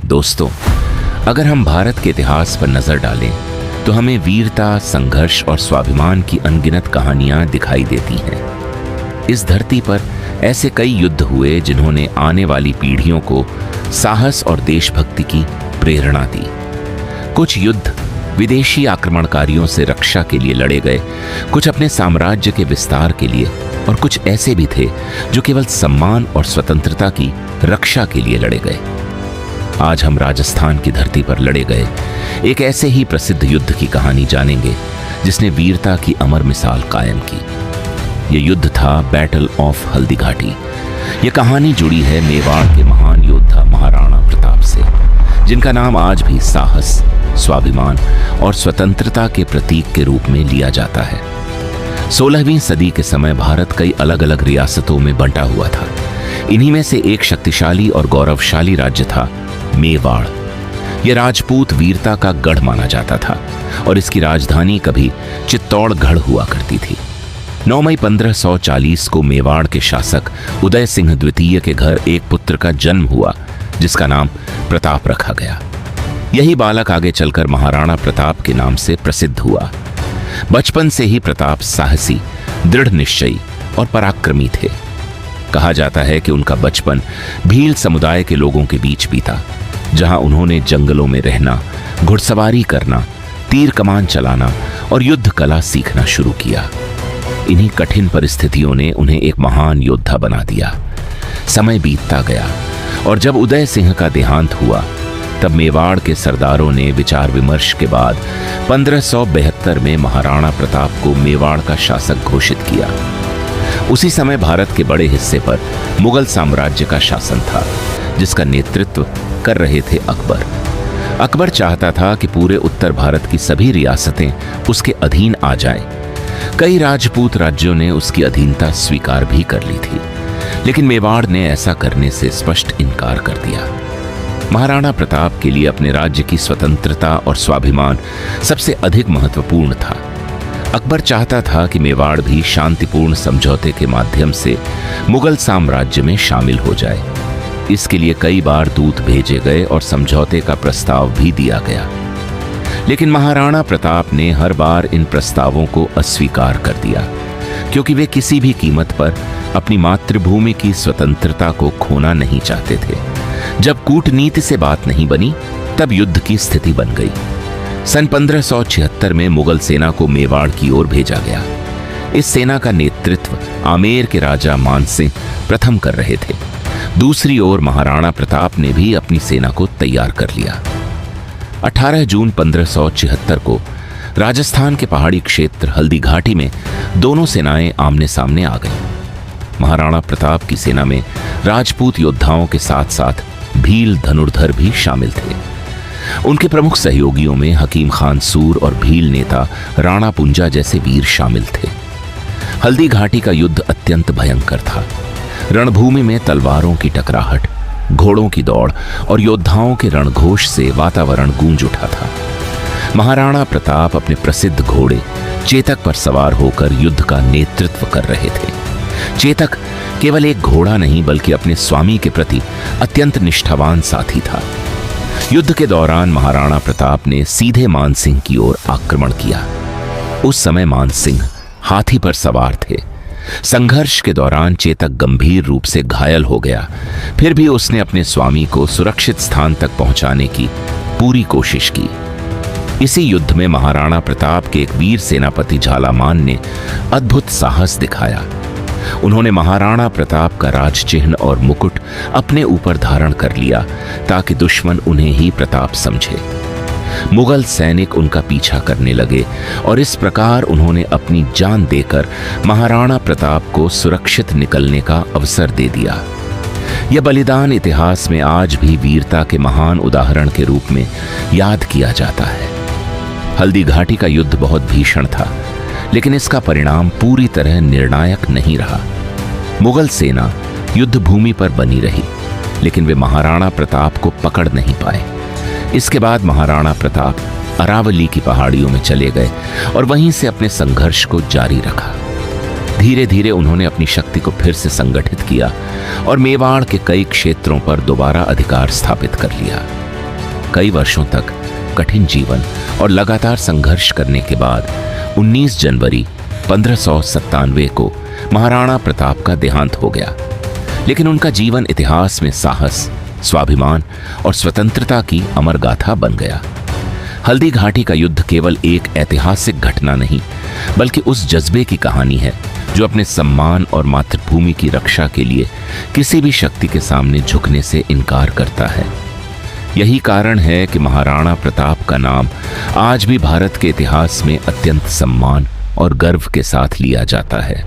दोस्तों, अगर हम भारत के इतिहास पर नजर डालें तो हमें वीरता, संघर्ष और स्वाभिमान की अनगिनत कहानियां दिखाई देती हैं। इस धरती पर ऐसे कई युद्ध हुए जिन्होंने आने वाली पीढ़ियों को साहस और देशभक्ति की प्रेरणा दी। कुछ युद्ध विदेशी आक्रमणकारियों से रक्षा के लिए लड़े गए, कुछ अपने साम्राज्य के विस्तार के लिए, और कुछ ऐसे भी थे जो केवल सम्मान और स्वतंत्रता की रक्षा के लिए लड़े गए। आज हम राजस्थान की धरती पर लड़े गए एक ऐसे ही प्रसिद्ध युद्ध की कहानी जानेंगे जिसने वीरता की अमर मिसाल कायम की। यह युद्ध था बैटल ऑफ हल्दीघाटी। यह कहानी जुड़ी है मेवाड़ के महान योद्धा महाराणा प्रताप से, जिनका नाम आज भी साहस, स्वाभिमान और स्वतंत्रता के प्रतीक के रूप में लिया जाता है। 16वीं सदी के समय भारत कई अलग अलग रियासतों में बंटा हुआ था। इन्हीं में से एक शक्तिशाली और गौरवशाली राज्य था मेवाड़। यह राजपूत वीरता का गढ़ माना जाता था और इसकी राजधानी कभी चित्तौड़गढ़ हुआ करती थी। 9 मई 1540 को मेवाड़ के शासक उदय सिंह द्वितीय के घर एक पुत्र का जन्म हुआ जिसका नाम प्रताप रखा गया। यही बालक आगे चलकर महाराणा प्रताप के नाम से प्रसिद्ध हुआ। बचपन से ही प्रताप साहसी, दृढ़ निश्चयी और पराक्रमी थे। कहा जाता है कि उनका बचपन भील समुदाय के लोगों के बीच बीता, जहां उन्होंने जंगलों में रहना, घुड़सवारी करना, तीर कमान चलाना और युद्ध कला सीखना शुरू किया। इन्हीं कठिन परिस्थितियों ने उन्हें एक महान योद्धा बना दिया। समय बीतता गया और जब उदय सिंह का देहांत हुआ तब मेवाड़ के सरदारों ने विचार विमर्श के बाद 1572 में महाराणा प्रताप को मेवाड़ का शासक घोषित किया। उसी समय भारत के बड़े हिस्से पर मुगल साम्राज्य का शासन था, जिसका नेतृत्व कर रहे थे अकबर। अकबर चाहता था कि पूरे उत्तर भारत की सभी रियासतें उसके अधीन आ जाएं। कई राजपूत राज्यों ने उसकी अधीनता स्वीकार भी कर ली थी, लेकिन मेवाड़ ने ऐसा करने से स्पष्ट इनकार कर दिया। महाराणा प्रताप के लिए अपने राज्य की स्वतंत्रता और स्वाभिमान सबसे अधिक महत्वपूर्ण था। अकबर चाहता था कि मेवाड़ भी शांतिपूर्ण समझौते के माध्यम से मुगल साम्राज्य में शामिल हो जाए। इसके लिए कई बार दूत भेजे गए और समझौते का प्रस्ताव भी दिया गया, लेकिन महाराणा प्रताप ने हर बार इन प्रस्तावों को अस्वीकार कर दिया, क्योंकि वे किसी भी कीमत पर अपनी मातृभूमि की स्वतंत्रता को खोना नहीं चाहते थे। जब कूटनीति से बात नहीं बनी तब युद्ध की स्थिति बन गई। सन 1576 में मुगल सेना को मेवाड़ की ओर भेजा गया। इस सेना का नेतृत्व आमेर के राजा मानसिंह प्रथम कर रहे थे। दूसरी ओर महाराणा प्रताप ने भी अपनी सेना को तैयार कर लिया। 18 जून 1576 को राजस्थान के पहाड़ी क्षेत्र हल्दीघाटी में दोनों सेनाएं आमने सामने आ गईं। महाराणा प्रताप की सेना में राजपूत योद्धाओं के साथ साथ भील धनुर्धर भी शामिल थे। उनके प्रमुख सहयोगियों में हकीम खान सूर और भील नेता राणा पुंजा जैसे वीर शामिल थे। हल्दीघाटी का युद्ध अत्यंत भयंकर था। रणभूमि में तलवारों की टकराहट, घोड़ों की दौड़ और योद्धाओं के रणघोष से वातावरण गूंज उठा था। महाराणा प्रताप अपने प्रसिद्ध घोड़े चेतक पर सवार होकर युद्ध का नेतृत्व कर रहे थे। चेतक केवल एक घोड़ा नहीं बल्कि अपने स्वामी के प्रति अत्यंत निष्ठावान साथी था। युद्ध के दौरान महाराणा प्रताप ने सीधे मानसिंह की ओर आक्रमण किया। उस समय मानसिंह हाथी पर सवार थे। संघर्ष के दौरान चेतक गंभीर रूप से घायल हो गया, फिर भी उसने अपने स्वामी को सुरक्षित स्थान तक पहुंचाने की पूरी कोशिश की। इसी युद्ध में महाराणा प्रताप के एक वीर सेनापति झालामान ने अद्भुत साहस दिखाया। उन्होंने महाराणा प्रताप का राज चिन्ह और मुकुट अपने ऊपर धारण कर लिया ताकि दुश्मन उन्हें ही प्रताप समझे। मुगल सैनिक उनका पीछा करने लगे और इस प्रकार उन्होंने अपनी जान देकर महाराणा प्रताप को सुरक्षित निकलने का अवसर दे दिया। यह बलिदान इतिहास में आज भी वीरता के महान उदाहरण के रूप में याद किया जाता है। हल्दीघाटी का युद्ध बहुत भीषण था, लेकिन इसका परिणाम पूरी तरह निर्णायक नहीं रहा। मुगल सेना युद्ध भूमि पर बनी रही, लेकिन वे महाराणा प्रताप को पकड़ नहीं पाए। इसके बाद महाराणा प्रताप अरावली की पहाड़ियों में चले गए और वहीं से अपने संघर्ष को जारी रखा। धीरे धीरे उन्होंने अपनी शक्ति को फिर से संगठित किया और मेवाड़ के कई क्षेत्रों पर दोबारा अधिकार स्थापित कर लिया। कई वर्षों तक कठिन जीवन और लगातार संघर्ष करने के बाद 19 जनवरी 1597 को महाराणा प्रताप का देहांत हो गया। लेकिन उनका जीवन इतिहास में साहस, स्वाभिमान और स्वतंत्रता की अमर गाथा बन गया। हल्दी घाटी का युद्ध केवल एक ऐतिहासिक घटना नहीं, बल्कि उस जज्बे की कहानी है जो अपने सम्मान और मातृभूमि की रक्षा के लिए किसी भी शक्ति के सामने झुकने से इनकार करता है। यही कारण है कि महाराणा प्रताप का नाम आज भी भारत के इतिहास में अत्यंत सम्मान और गर्व के साथ लिया जाता है।